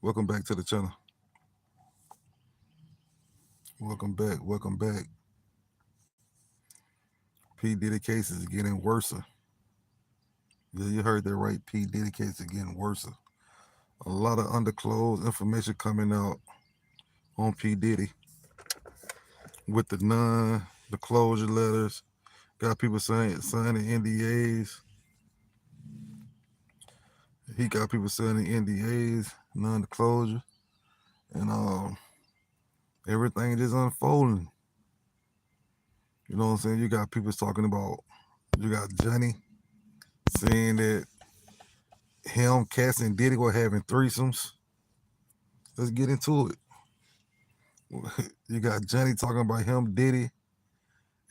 Welcome back to the channel. Welcome back. Welcome back. P. Diddy case is getting worse. Yeah, you heard that right. P. Diddy case is getting worse. A lot of underclosed information coming out on P. Diddy with the closure letters. Got people signing NDAs. He got people signing NDAs, non-disclosure, and everything just unfolding. You know what I'm saying? You got people talking about. You got Johnny saying that him, Cass, and Diddy were having threesomes. Let's get into it. You got Johnny talking about him, Diddy,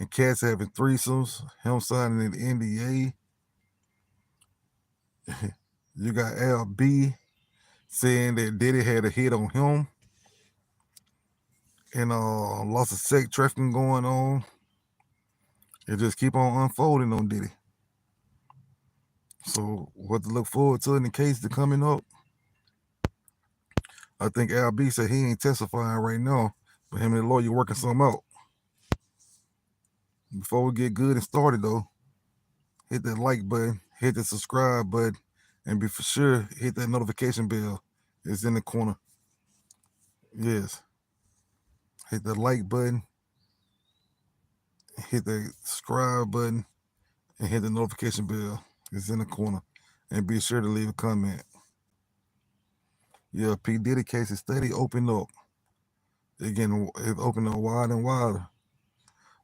and Cass having threesomes. Him signing an NDA. You got LB saying that Diddy had a hit on him, and lots of sex trafficking going on. It just keep on unfolding on Diddy. So what to look forward to in the case to coming up? I think LB said he ain't testifying right now, but him and the lawyer working something out. Before we get good and started though, hit that like button, hit the subscribe button, and be for sure hit that notification bell. It's in the corner. Yes. Hit the like button, hit the subscribe button, and hit the notification bell. It's in the corner. And be sure to leave a comment. Yeah, P. Diddy case is steady open up. It's opening up wider and wider.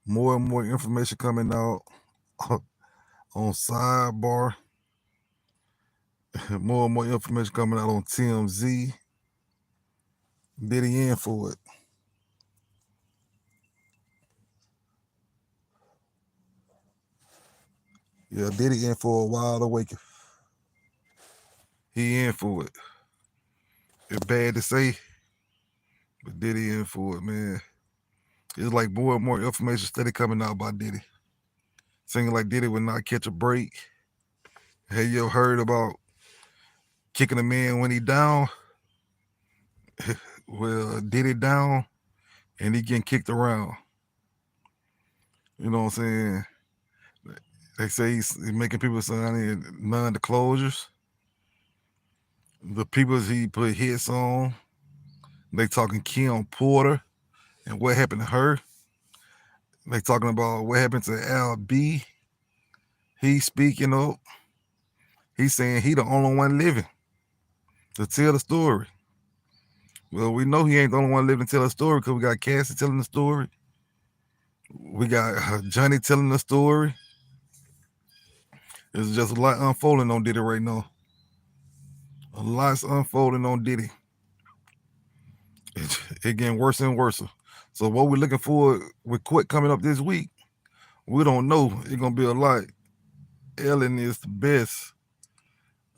More and more information coming out on Sidebar. More and more information coming out on TMZ. Diddy in for it. Yeah, Diddy in for a wild awakening. He in for it. It's bad to say, but Diddy in for it, man. It's like more and more information steady coming out about Diddy. Saying like Diddy would not catch a break. Have you ever heard about kicking a man when he down? Well, Diddy down and he getting kicked around. You know what I'm saying? They say he's making people sign non-disclosures. The people he put hits on, they talking Kim Porter and what happened to her. They talking about what happened to Al B. He's speaking up. He's saying he the only one living to tell the story. Well, we know he ain't the only one living to tell the story because we got Cassie telling the story. We got Johnny telling the story. There's just a lot unfolding on Diddy right now. A lot's unfolding on Diddy. It getting worse and worse. So what we're looking for with court coming up this week, we don't know. It's gonna be a lot. Ellen is the best.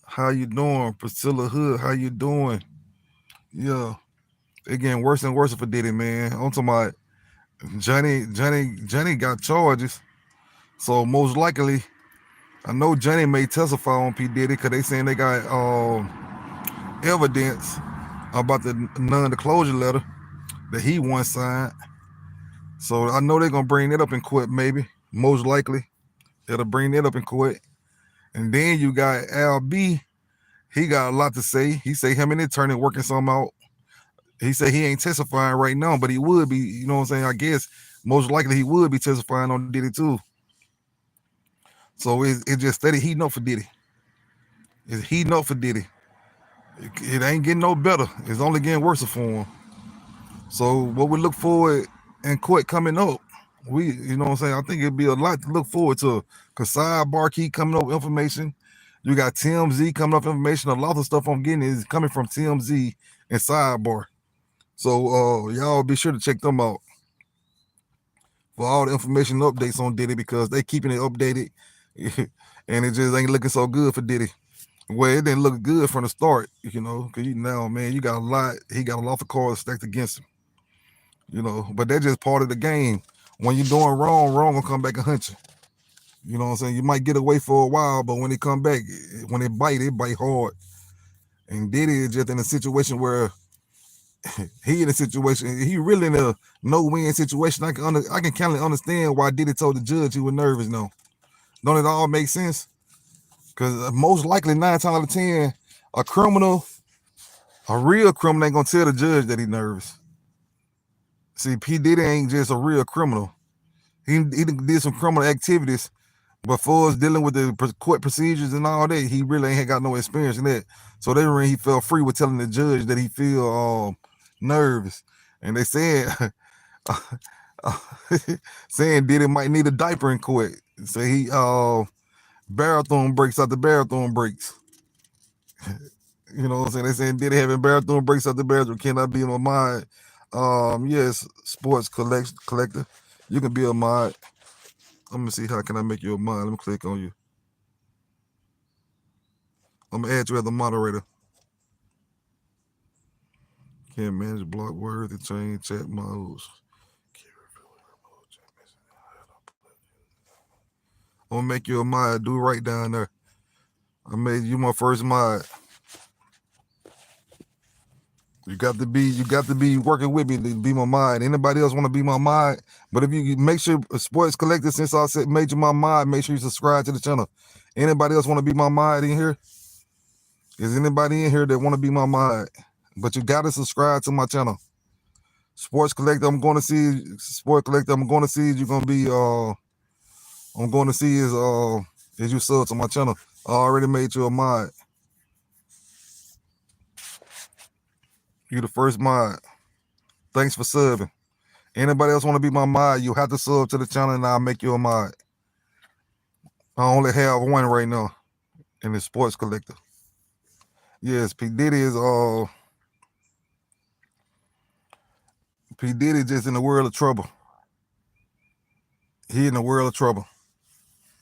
How you doing? Priscilla Hood, how you doing? Yeah. It getting worse and worse for Diddy, man. I'm talking about Johnny got charges. So most likely, I know Johnny may testify on P. Diddy because they saying they got evidence about the non-disclosure letter that he once signed. So I know they're gonna bring that up in court, maybe. Most likely. They'll bring that up in court. And then you got Al B. He got a lot to say. He say him and the attorney working something out. He said he ain't testifying right now, but he would be, you know what I'm saying? I guess most likely he would be testifying on Diddy too. So it just steady heating up for Diddy. It's heating up for Diddy. It ain't getting no better. It's only getting worse for him. So what we look forward in court coming up, you know what I'm saying? I think it'd be a lot to look forward to. Cause Sidebar keep coming up with information. You got TMZ coming up with information. A lot of stuff I'm getting is coming from TMZ and Sidebar. So y'all be sure to check them out for all the information updates on Diddy because they keeping it updated. And it just ain't looking so good for Diddy. Well, it didn't look good from the start, you know, because now, man, you got a lot. He got a lot of cards stacked against him, you know. But that's just part of the game. When you're doing wrong will come back and hunt you. You know what I'm saying? You might get away for a while, but when it come back, when it bite hard. And Diddy is just in a situation where he really in a no-win situation. I can kind of understand why Diddy told the judge he was nervous. No, don't it all make sense? Because most likely 9 times out of 10, a real criminal ain't gonna tell the judge that he nervous. See, P. Diddy ain't just a real criminal. He did some criminal activities before dealing with the court procedures and all that. He really ain't got no experience in that. So he felt free with telling the judge that he feel nervous. And they said saying Diddy might need a diaper in court. So he bathroom breaks after bathroom breaks. You know what I'm saying? They saying Diddy having bathroom breaks after bathroom cannot be in my mind. Yes, sports collector. You can be a mod. I'm gonna see how can I make you a mod. Let me click on you. I'm gonna add you as a moderator. Can't manage block words and change chat modes. I'm gonna make you a mod. Do right down there. I made you my first mod. You got to be working with me to be my mod. Anybody else want to be my mod? But if you make sure sports collector, since I said made you my mod, make sure you subscribe to the channel. Anybody else want to be my mod in here? Is anybody in here that want to be my mod? But you gotta subscribe to my channel. Sports collector, I'm going to see you're gonna be I'm going to see is you sub to my channel. I already made you a mod. You the first mod. Thanks for subbing. Anybody else want to be my mod, you have to sub to the channel and I'll make you a mod. I only have one right now in the sports collector. Yes, P. Diddy is P. Diddy just in the world of trouble. He in the world of trouble.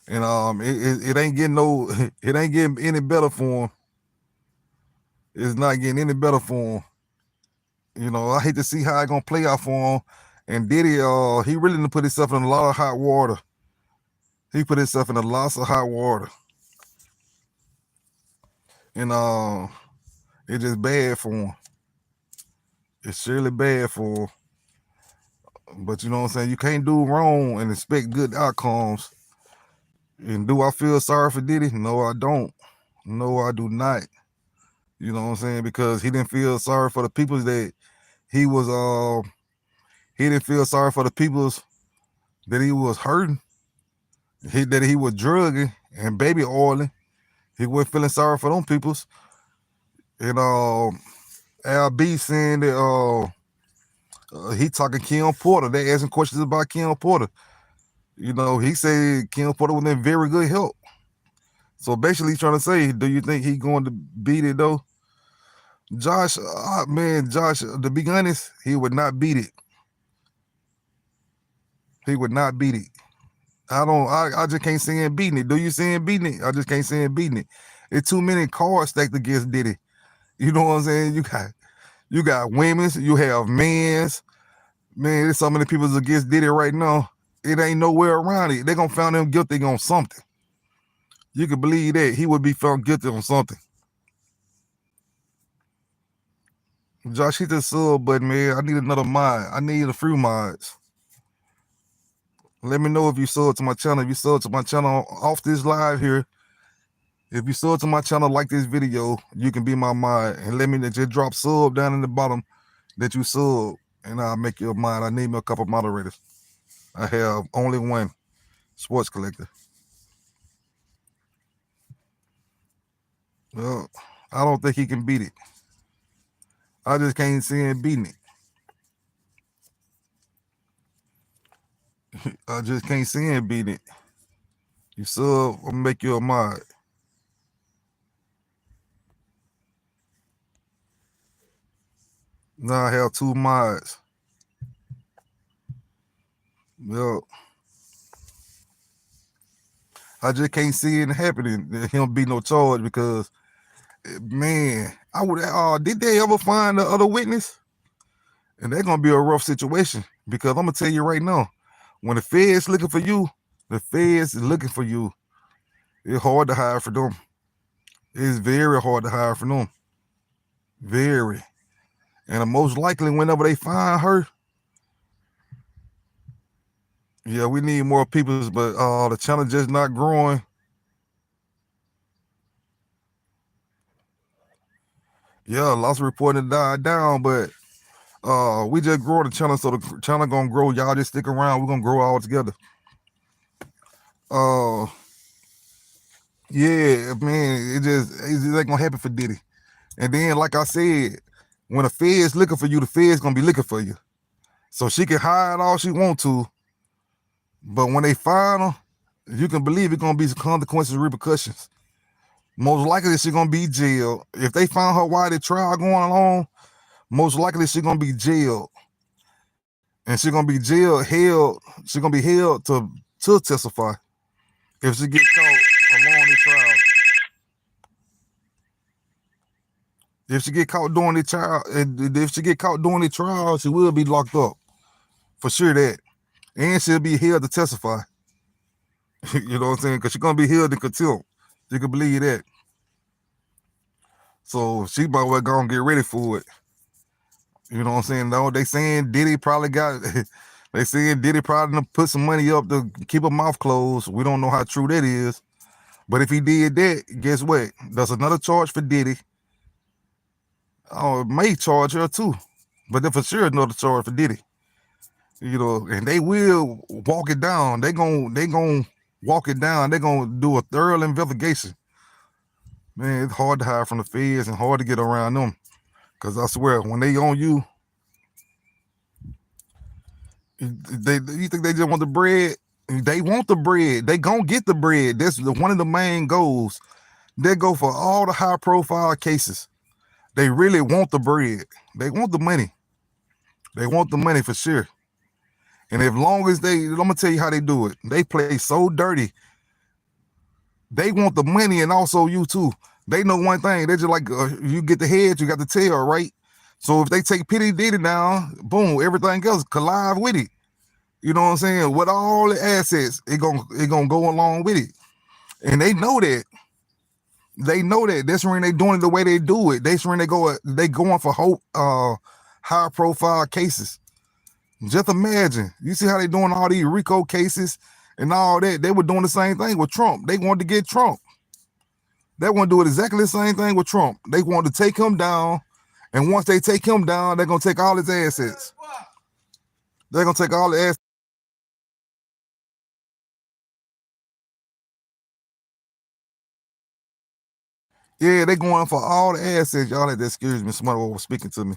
And it ain't getting any better for him. It's not getting any better for him. You know, I hate to see how it's gonna play out for him. And Diddy, he really done put himself in a lot of hot water. He put himself in a lot of hot water. And it's just bad for him. It's surely bad for him. But you know what I'm saying? You can't do wrong and expect good outcomes. And do I feel sorry for Diddy? No, I don't. No, I do not. You know what I'm saying? Because he didn't feel sorry for the people that he was he didn't feel sorry for the peoples that he was hurting, that he was drugging and baby oiling. He wasn't feeling sorry for them peoples. And Al B saying that he talking Kim Porter. They asking questions about Kim Porter. You know, he said Kim Porter was in very good health. So basically he's trying to say, do you think he going to beat it though? Josh, to be honest, he would not beat it. He would not beat it. I just can't see him beating it. Do you see him beating it? I just can't see him beating it. It's too many cards stacked against Diddy. You know what I'm saying? You got women's, you have men's. Man, there's so many people against Diddy right now. It ain't nowhere around it. They're gonna find him guilty on something. You can believe that he would be found guilty on something. Josh, hit the sub button, man. I need another mod. I need a few mods. Let me know if you sub to my channel. If you sub to my channel off this live here, if you sub to my channel, like this video, you can be my mod. And let me just drop sub down in the bottom that you sub, and I'll make you a mod. I need me a couple moderators. I have only one sports collector. Well, I don't think he can beat it. I just can't see him beating it. I just can't see him beating it. You sub, I'll make you a mod. Now I have 2 mods. Well, I just can't see it happening. Him be no charge because, man, I would. Did they ever find the other witness? And that's gonna be a rough situation because I'm gonna tell you right now, when the feds looking for you, the feds is looking for you. It's hard to hide for them. It's very hard to hide for them. very. And most likely, whenever they find her, yeah, we need more people, but the channel just not growing. Yeah, lots of reporting died down, but we just grow the channel, so the channel gonna grow. Y'all just stick around. We're gonna grow all together. Yeah, man, it just ain't gonna happen for Diddy. And then, like I said, when the Fed's looking for you, the Fed's gonna be looking for you. So she can hide all she want to, but when they find her, you can believe it's gonna be some consequences, repercussions. Most likely she gonna be jailed. If they found her while the trial going along, most likely she gonna be jailed. And she gonna be held. She gonna be held to testify if she get caught along the trial. If she get caught during the trial, she will be locked up for sure. That, and she'll be held to testify. You know what I'm saying? Because she's gonna be held in contempt. You can believe that. So she might well gonna get ready for it. You know what I'm saying? No, they saying Diddy probably got. They saying Diddy probably put some money up to keep her mouth closed. We don't know how true that is. But if he did that, guess what? There's another charge for Diddy. Oh, it may charge her too. But then for sure another charge for Diddy. You know, and they will walk it down. They gon' walk it down. They're gonna do a thorough investigation. Man, it's hard to hide from the feds and hard to get around them. Cause I swear, when they on you, you think they just want the bread? They want the bread. They gonna get the bread. That's one of the main goals. They go for all the high profile cases. They really want the bread. They want the money. They want the money for sure. And as long as I'm gonna tell you how they do it. They play so dirty. They want the money and also you too. They know one thing. They're just like, you get the head, you got the tail, right? So if they take P. Diddy down, boom, everything else collide with it. You know what I'm saying? With all the assets, it gonna go along with it. And they know that. They know that. That's when they doing it the way they do it. That's when they going for high profile cases. Just imagine. You see how they doing all these RICO cases and all that. They were doing the same thing with Trump. They wanted to get Trump. They want to do it exactly the same thing with Trump. They want to take him down. And once they take him down, they're going to take all his assets. They're going to take all the assets. Yeah, they're going for all the assets. Y'all had to excuse me. Somebody was speaking to me.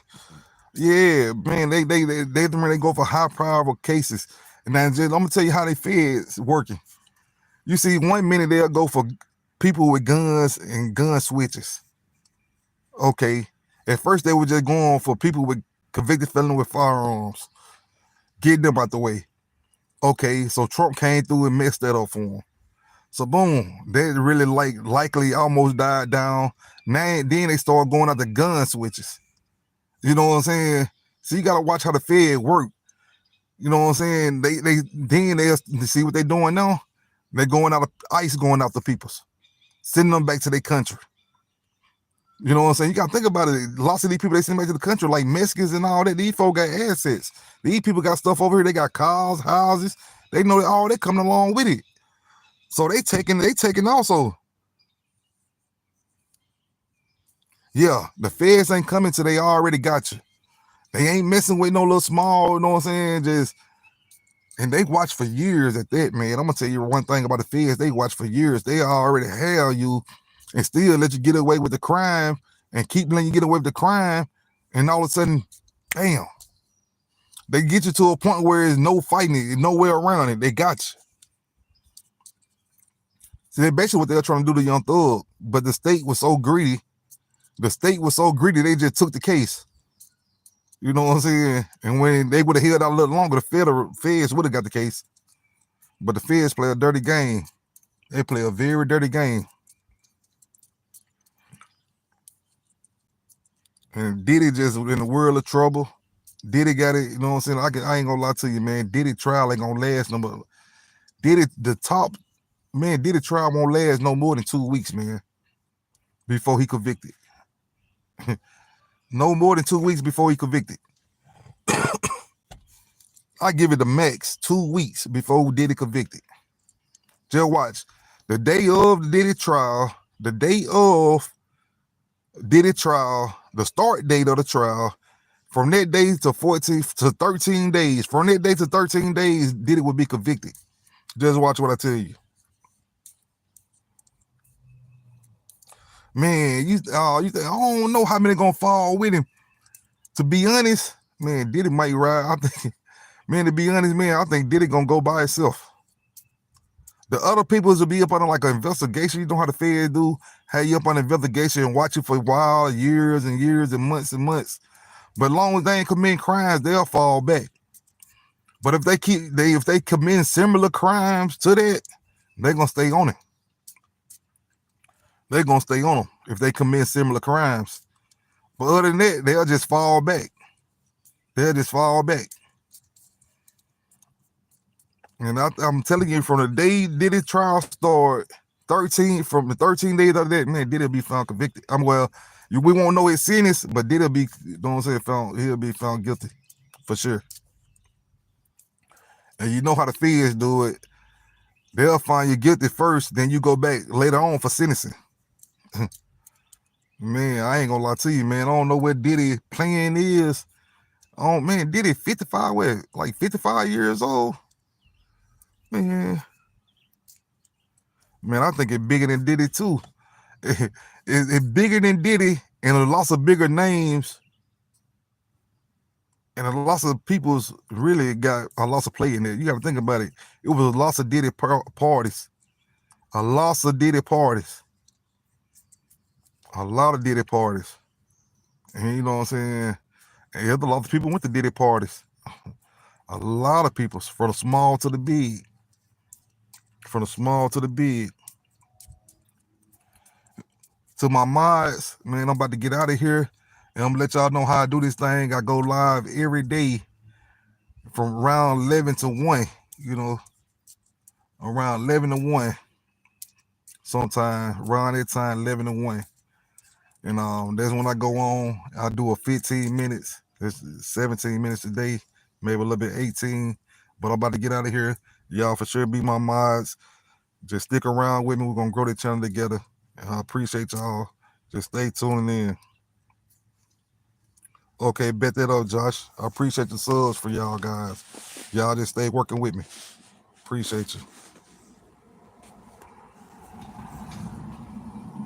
Yeah, man, they go for high profile cases. And then I'm going to tell you how they feds working. You see, 1 minute they'll go for people with guns and gun switches. Okay. At first they were just going for people with convicted felon with firearms. Get them out the way. Okay, so Trump came through and messed that up for him. So boom, they really likely almost died down. Now then they start going out the gun switches. You know what I'm saying? So you gotta watch how the Fed work. You know what I'm saying? They see what they're doing now. They're going out of ICE, going after peoples, sending them back to their country. You know what I'm saying? You gotta think about it. Lots of these people they send back to the country, like Mexicans and all that. These folks got assets. These people got stuff over here. They got cars, houses. They know that all they coming along with it. So they taking also. Yeah, the feds ain't coming till they already got you. They ain't messing with no little small, you know what I'm saying? And they watch for years at that, man. I'm gonna tell you one thing about the feds. They watch for years. They already have you and still let you get away with the crime and keep letting you get away with the crime. And all of a sudden, damn, they get you to a point where there's no fighting it, no way around it. They got you. See, that's basically what they're trying to do to Young Thug. But the state was so greedy. They just took the case. You know what I'm saying? And when they would have held out a little longer, the feds would have got the case. But the feds play a dirty game. They play a very dirty game. And Diddy just in the world of trouble. Diddy got it, you know what I'm saying? I ain't gonna lie to you, man. Diddy trial ain't gonna last no more. Diddy trial won't last no more than 2 weeks, man, before he convicted. No more than 2 weeks before he convicted. I give it the max 2 weeks before Diddy convicted. Just watch. The day of the Diddy trial, the day of Diddy trial, the start date of the trial, from that day to 14 to 13 days, from that day to 13 days, Diddy would be convicted. Just watch what I tell you. Man, you think I don't know how many gonna fall with him. To be honest, man, Diddy might ride. I think, man, to be honest, man, I think Diddy gonna go by himself. The other people will be up on like an investigation. You know how the feds do, have you up on an investigation and watch you for a while, years and years and months and months. But as long as they ain't committing crimes, they'll fall back. But if they commit similar crimes to that, they're gonna stay on it. They're gonna stay on them if they commit similar crimes. But other than that, they'll just fall back. They'll just fall back. And I'm telling you, from the day Diddy trial start, from the 13 days of that, man, Diddy be found convicted. We won't know his sentence, but Diddy be, he'll be found guilty for sure. And you know how the feds do it. They'll find you guilty first, then you go back later on for sentencing. Man, I ain't gonna lie to you, man. I don't know what Diddy plan is. Oh man, Diddy 55, like 55 years old. Man, I think it's bigger than Diddy too. It's bigger than Diddy, and a lots of bigger names, and a lot of people's really got a lot of play in it. You got to think about it. It was a lot of Diddy parties, a lot of Diddy parties, a lot of Diddy parties, and you know what I'm saying. And a lot of people went to Diddy parties. A lot of people, from the small to the big, from the small to the big. To my mods, man, I'm about to get out of here, and I'm gonna let y'all know how I do this thing. I go live every day from around 11 to 1, you know, around 11 to 1, sometime around that time, 11 to 1. And that's when I go on. I do a 15 minutes, it's 17 minutes a day, maybe a little bit 18. But I'm about to get out of here. Y'all for sure be my mods. Just stick around with me. We're gonna grow the channel together. And I appreciate y'all. Just stay tuning in. Okay, bet that up, Josh. I appreciate the subs for y'all guys. Y'all just stay working with me. Appreciate you.